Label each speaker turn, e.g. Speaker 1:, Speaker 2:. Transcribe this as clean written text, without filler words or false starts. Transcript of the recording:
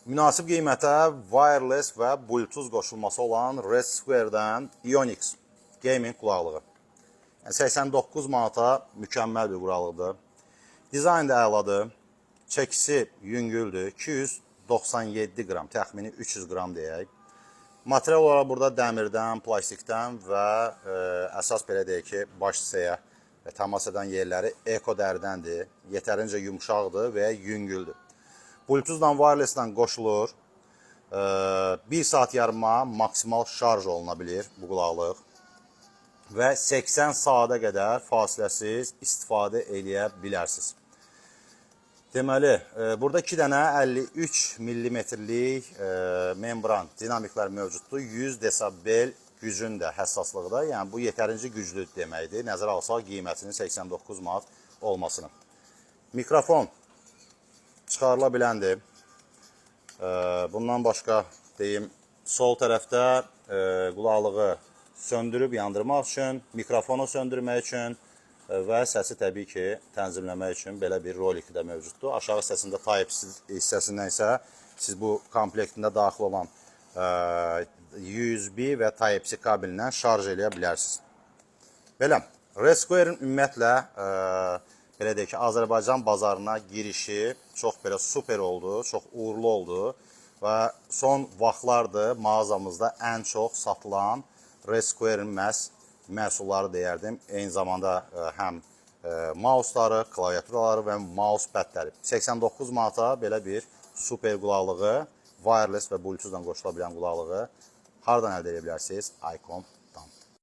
Speaker 1: Münasib qiymətə wireless və Bluetooth qoşulması olan Red Square-dən Ionix Gaming qulaqlığı. 89 manata mükəmməl bir qulaqlıqdır. Dizayn da əladır. Çəkisi yüngüldür. 297 qram, təxmini 300 qram deyək. Material olaraq burada dəmirdən, plastikdən və əsas belə deyək ki, baş hissəyə təmas edən yerləri eko dərdəndir. Yetərincə yumuşaqdır və yüngüldür. Bluetooth-dan, wireless-dan qoşulur. 1 saat yarıma maksimal şarj oluna bilir bu qulaqlıq. Və 80 saata qədər fasiləsiz istifadə eləyə bilərsiniz. Deməli, burada 2 dənə 53 mm-lik membran dinamiklər mövcuddur. 100 desibel gücündə, həssaslıqda. Yəni, bu yetərinci güclü deməkdir. Nəzərə alsaq qiymətinin 89 manat olmasını. Mikrofon çıxarıla biləndir. Bundan başqa deyim, sol tərəfdə qulaqlığı söndürüb yandırmaq üçün, mikrofonu söndürmək üçün və səsi təbii ki, tənzimləmək üçün belə bir rolik də mövcuddur. Aşağı hissəsində Type-C hissəsindən isə siz bu komplektində daxil olan USB və Type-C kabelindən şarj eləyə bilərsiniz. Belə, Red Square-in ümumiyyətlə belə deyək ki, Azərbaycan bazarına girişi çox belə super oldu, çox uğurlu oldu və son vaxtlardır mağazamızda ən çox satılan Red Square-in məhsulları deyərdim. Eyni zamanda həm mouseları, klaviaturaları və mouse padləri. 89 manata belə bir super qulaqlığı, wireless və Bluetooth-dan qoşula bilən qulaqlığı hardan əldə edə bilərsiniz? iCom